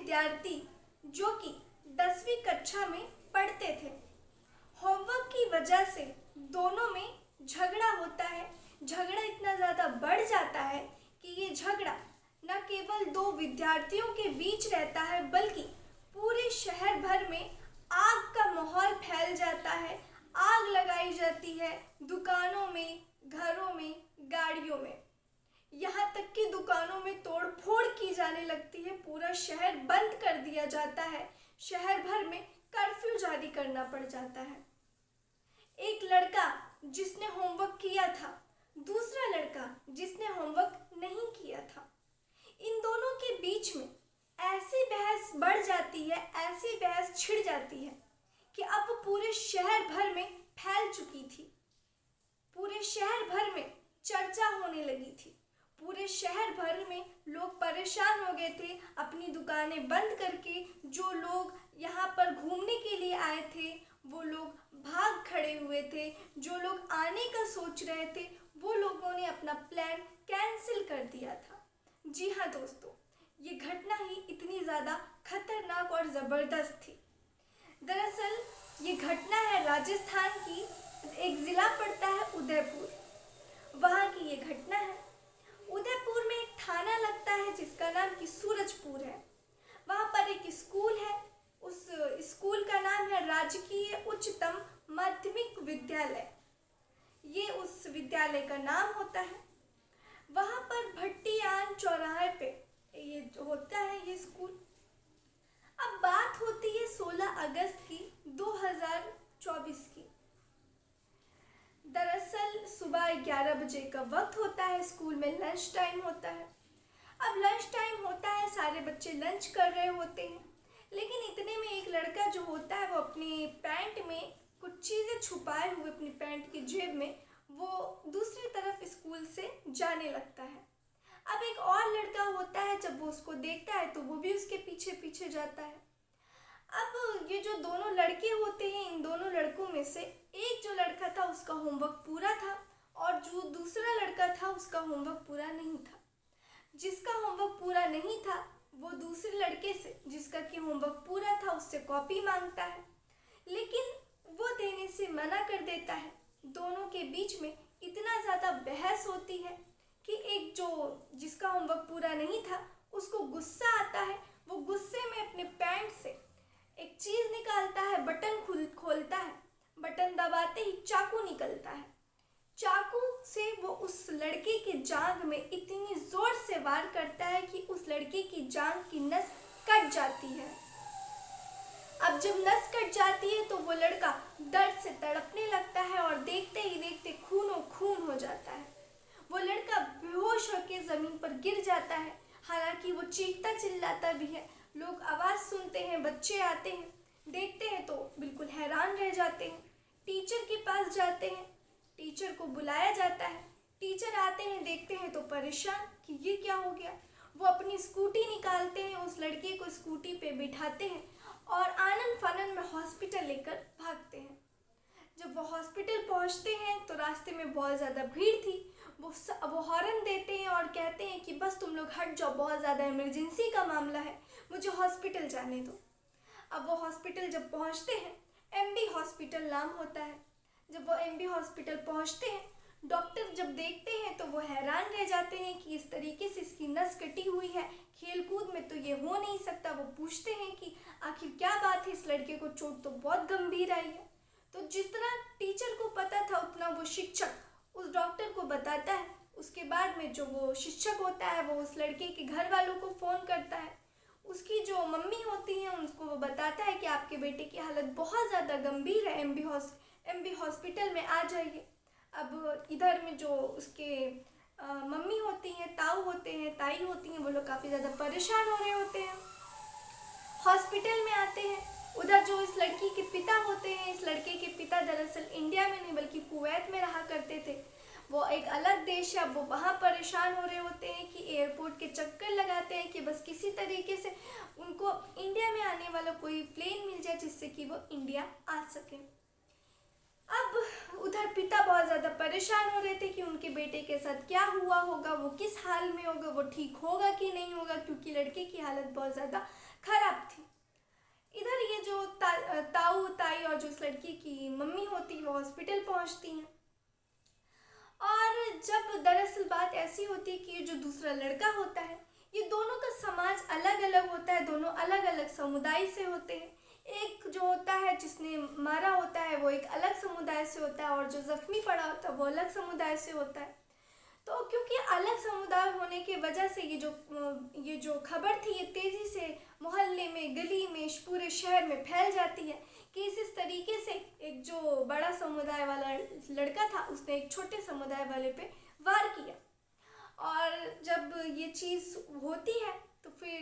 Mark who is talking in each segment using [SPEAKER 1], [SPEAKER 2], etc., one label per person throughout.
[SPEAKER 1] विद्यार्थी जो कि 10वीं कक्षा में पढ़ते थे। होमवर्क की वजह से दोनों में झगड़ा होता है। झगड़ा इतना ज़्यादा बढ़ जाता है कि ये झगड़ा न केवल दो विद्यार्थियों के बीच रहता है बल्कि पूरे शहर भर में आग का माहौल फैल जाता है। आग लगाई जाती है दुकानों में, घरों में, गाड़ियों में, यहाँ तक कि दुकानों में तोड़फोड़ की जाने लगती है। पूरा शहर बंद कर दिया जाता है। शहर भर में कर्फ्यू जारी करना पड़ जाता है। एक लड़का जिसने होमवर्क किया था, दूसरा लड़का जिसने होमवर्क नहीं किया था, इन दोनों के बीच में ऐसी बहस बढ़ जाती है, ऐसी बहस छिड़ जाती है कि अब वो पूरे शहर भर में फैल चुकी थी। पूरे शहर भर में चर्चा होने लगी थी। पूरे शहर भर में लोग परेशान हो गए थे। अपनी दुकानें बंद करके जो लोग यहाँ पर घूमने के लिए आए थे वो लोग भाग खड़े हुए थे। जो लोग आने का सोच रहे थे वो लोगों ने अपना प्लान कैंसिल कर दिया था। जी हाँ दोस्तों, ये घटना ही इतनी ज़्यादा खतरनाक और ज़बरदस्त थी। दरअसल ये घटना है राजस्थान की, एक ज़िला पड़ता है उदयपुर, वहाँ की ये घटना है। उदयपुर में एक थाना लगता है जिसका नाम कि सूरजपुर है। वहाँ पर एक स्कूल है। उस स्कूल का नाम है राजकीय उच्चतम माध्यमिक विद्यालय। ये उस विद्यालय का नाम होता है। वहाँ पर भट्टियान चौराहे पे ये जो होता है ये स्कूल। अब बात होती है 16 अगस्त की 2024 की। दरअसल सुबह 11 बजे का वक्त होता है। स्कूल में लंच टाइम होता है। अब लंच टाइम होता है, सारे बच्चे लंच कर रहे होते हैं, लेकिन इतने में एक लड़का जो होता है वो अपनी पैंट में कुछ चीज़ें छुपाए हुए अपनी पैंट की जेब में वो दूसरी तरफ स्कूल से जाने लगता है। अब एक और लड़का होता है, जब वो उसको देखता है तो वो भी उसके पीछे पीछे जाता है। अब ये जो दोनों लड़के होते हैं, इन दोनों लड़कों में से एक जो लड़का था उसका होमवर्क पूरा था और जो दूसरा लड़का था उसका होमवर्क पूरा नहीं था। जिसका होमवर्क पूरा नहीं था वो दूसरे लड़के से, जिसका कि होमवर्क पूरा था, उससे कॉपी मांगता है, लेकिन वो देने से मना कर देता है। दोनों के बीच में इतना ज़्यादा बहस होती है कि एक जो जिसका होमवर्क पूरा नहीं था उसको गुस्सा आता है। वो गुस्से में अपने पैंट से एक चीज़ निकालता है, बटन खोलता है। बटन दबाते ही चाकू निकलता है। चाकू से वो उस लड़के के जांघ में इतनी ज़ोर से वार करता है कि उस लड़के की जांघ की नस कट जाती है। अब जब नस कट जाती है तो वो लड़का दर्द से तड़पने लगता है और देखते ही देखते खूनों खून हो जाता है। वो लड़का बेहोश होकर ज़मीन पर गिर जाता है। हालांकि वो चीखता चिल्लाता भी है। लोग आवाज़ सुनते हैं, बच्चे आते हैं, देखते हैं तो बिल्कुल हैरान रह जाते हैं। टीचर के पास जाते हैं, टीचर को बुलाया जाता है। टीचर आते हैं, देखते हैं तो परेशान कि ये क्या हो गया। वो अपनी स्कूटी निकालते हैं, उस लड़के को स्कूटी पे बिठाते हैं और आनन फानन में हॉस्पिटल लेकर भागते हैं। जब वो हॉस्पिटल पहुंचते हैं तो रास्ते में बहुत ज़्यादा भीड़ थी। वो हॉर्न देते हैं और कहते हैं कि बस तुम लोग हट जाओ, बहुत ज़्यादा इमरजेंसी का मामला है, मुझे हॉस्पिटल जाने दो। अब वो हॉस्पिटल जब पहुंचते हैं, एमबी हॉस्पिटल नाम होता है। जब वो एमबी हॉस्पिटल पहुंचते हैं, डॉक्टर जब देखते हैं तो वो हैरान रह जाते हैं कि इस तरीके से इसकी नस कटी हुई है, खेलकूद में तो ये हो नहीं सकता। वो पूछते हैं कि आखिर क्या बात है, इस लड़के को चोट तो बहुत गंभीर आई है। तो जितना टीचर को पता था उतना वो शिक्षक उस डॉक्टर को बताता है। उसके बाद में जो वो शिक्षक होता है वो उस लड़के के घर वालों को फ़ोन करता है। उसकी जो मम्मी होती हैं उनको वो बताता है कि आपके बेटे की हालत बहुत ज़्यादा गंभीर है, एमबी हॉस्पिटल में आ जाइए। अब इधर में जो उसके मम्मी होती हैं, ताऊ होते हैं, ताई होती हैं, वो लोग काफ़ी ज़्यादा परेशान हो रहे होते हैं। हॉस्पिटल में आते हैं। उधर जो इस लड़की के पिता होते हैं, इस लड़के के पिता दरअसल इंडिया में नहीं बल्कि कुवैत में रहा करते थे। वो एक अलग देश है। वो वहाँ परेशान हो रहे होते हैं कि एयरपोर्ट के चक्कर लगाते हैं कि बस किसी तरीके से उनको इंडिया में आने वाला कोई प्लेन मिल जाए जिससे कि वो इंडिया आ सके। अब उधर पिता बहुत ज़्यादा परेशान हो रहे थे कि उनके बेटे के साथ क्या हुआ होगा, वो किस हाल में होगा, वो ठीक होगा कि नहीं होगा, क्योंकि लड़के की हालत बहुत ज़्यादा खराब थी। इधर ये जो ताऊ ताई और जो उस लड़की की मम्मी होती है वो हॉस्पिटल पहुंचती हैं। और जब दरअसल बात ऐसी होती है कि ये जो दूसरा लड़का होता है, ये दोनों का समाज अलग अलग होता है, दोनों अलग अलग समुदाय से होते हैं। एक जो होता है जिसने मारा होता है वो एक अलग समुदाय से होता है, और जो जख्मी पड़ा होता है वो अलग समुदाय से होता है। तो क्योंकि अलग समुदाय होने की वजह से ये जो खबर थी ये तेज़ी से मोहल्ले में, गली में, पूरे शहर में फैल जाती है कि इस तरीके से एक जो बड़ा समुदाय वाला लड़का था उसने एक छोटे समुदाय वाले पे वार किया। और जब ये चीज़ होती है तो फिर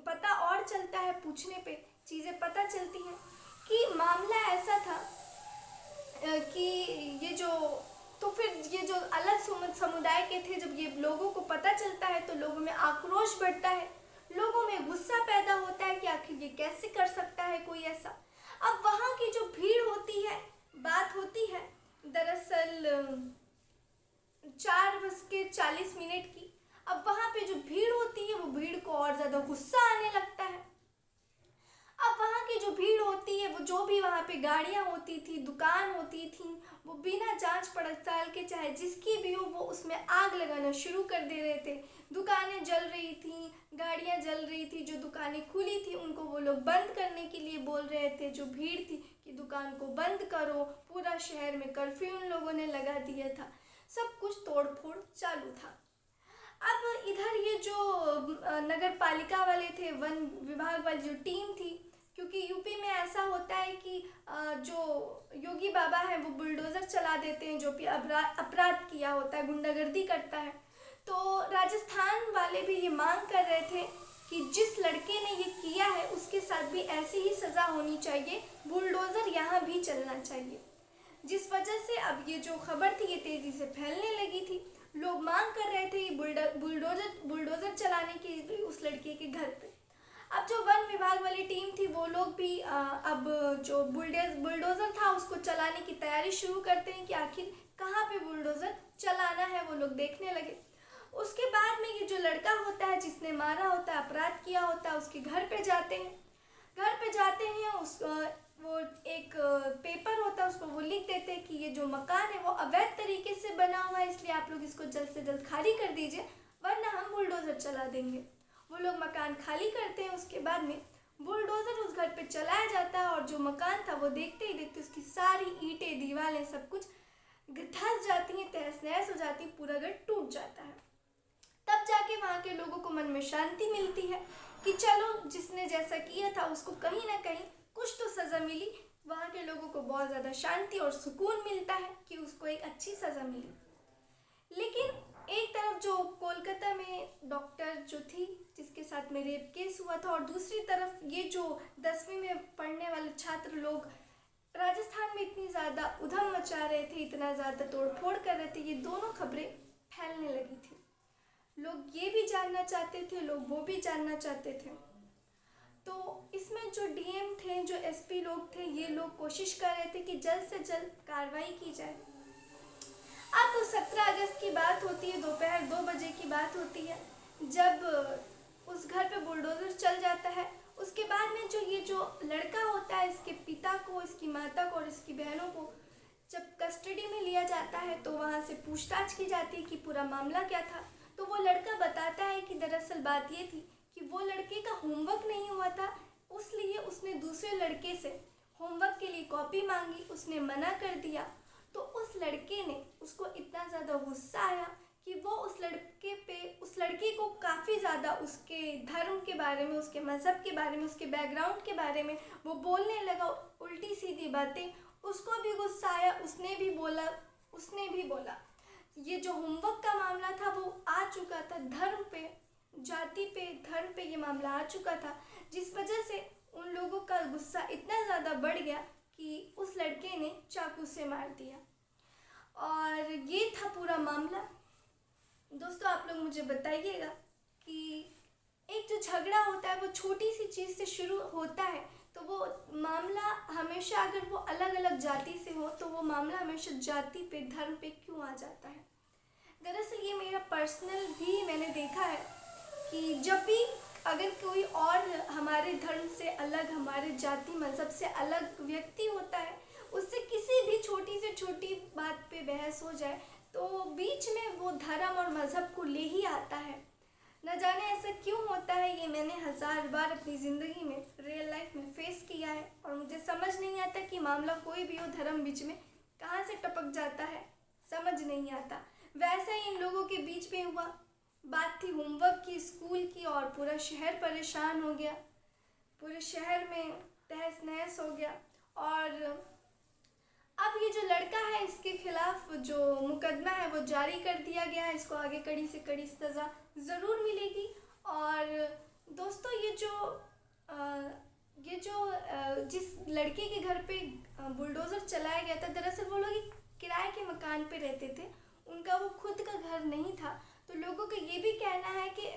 [SPEAKER 1] पता और चलता है, पूछने पे चीज़ें पता चलती हैं कि मामला ऐसा था कि ये जो तो फिर ये जो अलग समुदाय के थे, जब ये लोगों को पता चलता है तो लोगों में आक्रोश बढ़ता है, लोगों में गुस्सा पैदा होता है कि आखिर ये कैसे कर सकता है कोई ऐसा। अब वहाँ की जो भीड़ होती है, बात होती है दरअसल 4:40 की। अब वहाँ पे जो भीड़ होती है वो भीड़ को और ज़्यादा गुस्सा आने लगता है। अब वहाँ की जो भीड़ होती है, वो जो भी वहाँ पे गाड़ियाँ होती थी, दुकान होती थी, वो बिना जांच पड़ताल के चाहे जिसकी भी हो वो उसमें आग लगाना शुरू कर दे रहे थे। दुकानें जल रही थी, गाड़ियाँ जल रही थी, जो दुकानें खुली थी उनको वो लोग बंद करने के लिए बोल रहे थे। जो भीड़ थी कि दुकान को बंद करो, पूरा शहर में कर्फ्यू उन लोगों ने लगा दिया था, सब कुछ तोड़ फोड़ चालू था। अब इधर ये जो नगर पालिका वाले थे, वन विभाग वाली जो टीम थी, क्योंकि यूपी में ऐसा होता है कि जो योगी बाबा हैं वो बुलडोज़र चला देते हैं जो भी अपराध किया होता है, गुंडागर्दी करता है। तो राजस्थान वाले भी ये मांग कर रहे थे कि जिस लड़के ने ये किया है उसके साथ भी ऐसी ही सज़ा होनी चाहिए, बुलडोज़र यहाँ भी चलना चाहिए। जिस वजह से अब ये जो खबर थी ये तेज़ी से फैलने लगी थी। लोग मांग कर रहे थे बुलडोज़र चलाने की उस लड़के के घर पे। अब जो वन विभाग वाली टीम थी वो लोग भी अब जो बुलडोज़र था उसको चलाने की तैयारी शुरू करते हैं कि आखिर कहाँ पे बुलडोज़र चलाना है, वो लोग देखने लगे। उसके बाद में ये जो लड़का होता है जिसने मारा होता है, अपराध किया होता है, उसके घर पे जाते हैं। वो एक पेपर होता है, उसको वो लिख देते हैं कि ये जो मकान है वो अवैध तरीके से बना हुआ है, इसलिए आप लोग इसको जल्द से जल्द खाली कर दीजिए वरना हम बुलडोज़र चला देंगे। वो लोग मकान खाली करते हैं, उसके बाद में बुलडोज़र उस घर पे चलाया जाता है और जो मकान था वो देखते ही देखते उसकी सारी ईंटें, दीवारें सब कुछ धंस जाती हैं, तहस नहस हो जाती, पूरा घर टूट जाता है। तब जाके वहाँ के लोगों को मन में शांति मिलती है कि चलो जिसने जैसा किया था उसको कहीं ना कहीं कुछ तो सज़ा मिली। वहाँ के लोगों को बहुत ज़्यादा शांति और सुकून मिलता है कि उसको एक अच्छी सज़ा मिली। लेकिन एक तरफ जो कोलकाता में डॉक्टर जो थी जिसके साथ में रेप केस हुआ था, और दूसरी तरफ ये जो 10वीं में पढ़ने वाले छात्र लोग राजस्थान में इतनी ज़्यादा उधम मचा रहे थे, इतना ज़्यादा तोड़फोड़ कर रहे थे, ये दोनों खबरें फैलने लगी थी। लोग ये भी जानना चाहते थे, लोग वो भी जानना चाहते थे। तो इसमें जो डीएम थे, जो एसपी लोग थे, ये लोग कोशिश कर रहे थे कि जल्द से जल्द कार्रवाई की जाए। अब 17 अगस्त की बात होती है, दोपहर 2 बजे की बात होती है, जब उस घर पे बुलडोज़र चल जाता है। उसके बाद में ये जो लड़का होता है, इसके पिता को, इसकी माता को और इसकी बहनों को जब कस्टडी में लिया जाता है तो वहाँ से पूछताछ की जाती है कि पूरा मामला क्या था। तो वो लड़का बताता है कि दरअसल बात ये थी कि वो लड़के का होमवर्क नहीं हुआ था, इसलिए उसने दूसरे लड़के से होमवर्क के लिए कॉपी मांगी, उसने मना कर दिया। तो उस लड़के ने, उसको इतना ज़्यादा गुस्सा आया कि वो उस लड़के को काफ़ी ज़्यादा उसके धर्म के बारे में, उसके मज़हब के बारे में, उसके बैकग्राउंड के बारे में वो बोलने लगा, उल्टी सीधी बातें। उसको भी गुस्सा आया, उसने भी बोला। ये जो होमवर्क का मामला था वो आ चुका था, धर्म पे, जाति पे, धर्म पे ये मामला आ चुका था, जिस वजह से उन लोगों का गुस्सा इतना ज़्यादा बढ़ गया कि उस लड़के ने चाकू से मार दिया। और ये था पूरा मामला। दोस्तों आप लोग मुझे बताइएगा कि एक जो झगड़ा होता है वो छोटी सी चीज़ से शुरू होता है तो वो मामला हमेशा, अगर वो अलग अलग जाति से हो तो वो मामला हमेशा जाति पे, धर्म पे क्यों आ जाता है। दरअसल ये मेरा पर्सनल भी मैंने देखा है कि जब भी अगर कोई और हमारे धर्म से अलग, हमारे जाति मज़हब से अलग व्यक्ति होता है, उससे किसी भी छोटी से छोटी बात पे बहस हो जाए तो बीच में वो धर्म और मज़हब को ले ही आता है। न जाने ऐसा क्यों होता है, ये मैंने 1000 बार अपनी ज़िंदगी में, रियल लाइफ में फेस किया है और मुझे समझ नहीं आता कि मामला कोई भी हो, धर्म बीच में कहाँ से टपक जाता है, समझ नहीं आता। वैसा ही इन लोगों के बीच में हुआ। बात थी होमवर्क की, स्कूल की, और पूरा शहर परेशान हो गया, पूरे शहर में तहस नहस हो गया। और अब ये जो लड़का है, इसके खिलाफ जो मुकदमा है वो जारी कर दिया गया है। इसको आगे कड़ी से कड़ी सज़ा ज़रूर मिलेगी। और दोस्तों ये जो जिस लड़के के घर पे बुलडोज़र चलाया गया था, दरअसल वो लोग एक किराए के मकान पे रहते थे, उनका वो खुद का घर नहीं था। तो लोगों का ये भी कहना है कि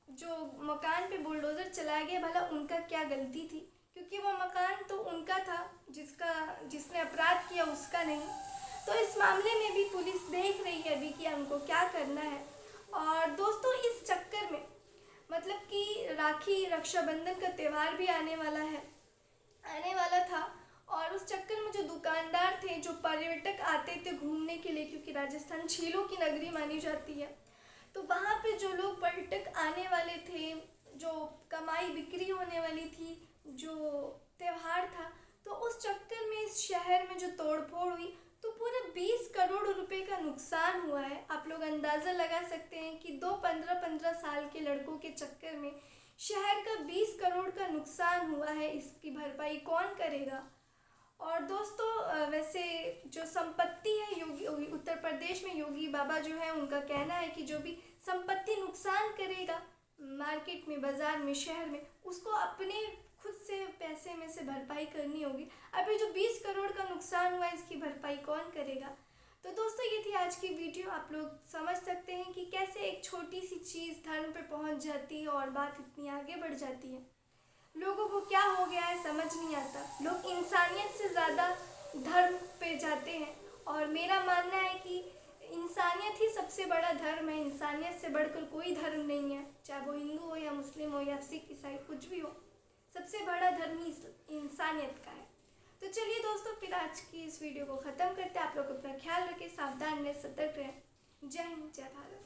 [SPEAKER 1] जो मकान पे बुलडोज़र चलाया गया, भला उनका क्या गलती थी, क्योंकि वो मकान तो उनका था, जिसने अपराध किया उसका नहीं। तो इस मामले में भी पुलिस देख रही है अभी कि उनको क्या करना है। और दोस्तों इस चक्कर में, मतलब कि राखी, रक्षाबंधन का त्यौहार भी आने वाला था, और उस चक्कर में जो दुकानदार थे, जो पर्यटक आते थे घूमने के लिए, क्योंकि राजस्थान झीलों की नगरी मानी जाती है, तो वहाँ पे जो लोग पर्यटक आने वाले थे, जो कमाई बिक्री होने वाली थी, जो त्यौहार था, तो उस चक्कर में इस शहर में जो तोड़फोड़ हुई तो पूरे 20 करोड़ रुपए का नुकसान हुआ है। आप लोग अंदाज़ा लगा सकते हैं कि दो 15-15 साल के लड़कों के चक्कर में शहर का 20 करोड़ का नुकसान हुआ है। इसकी भरपाई कौन करेगा। और दोस्तों वैसे जो संपत्ति है, उत्तर प्रदेश में योगी बाबा जो है, उनका कहना है कि जो भी संपत्ति नुकसान करेगा मार्केट में, बाज़ार में, शहर में, उसको अपने खुद से पैसे में से भरपाई करनी होगी। अभी जो 20 करोड़ का नुकसान हुआ है, इसकी भरपाई कौन करेगा। तो दोस्तों ये थी आज की वीडियो। आप लोग समझ सकते हैं कि कैसे एक छोटी सी चीज़ धर्म पे पहुंच जाती है और बात इतनी आगे बढ़ जाती है। लोगों को क्या हो गया है समझ नहीं आता, लोग इंसानियत से ज़्यादा धर्म पे जाते हैं। और मेरा मानना है कि इंसानियत ही सबसे बड़ा धर्म है, इंसानियत से बढ़कर कोई धर्म नहीं है, चाहे वो हिंदू हो या मुस्लिम हो या सिख ईसाई कुछ भी हो, सबसे बड़ा धर्म ही इंसानियत का है। तो चलिए दोस्तों, फिर आज की इस वीडियो को ख़त्म करते हैं। आप लोग अपना ख्याल रखें, सावधान रहें, सतर्क रहें। जय हिंद, जय भारत।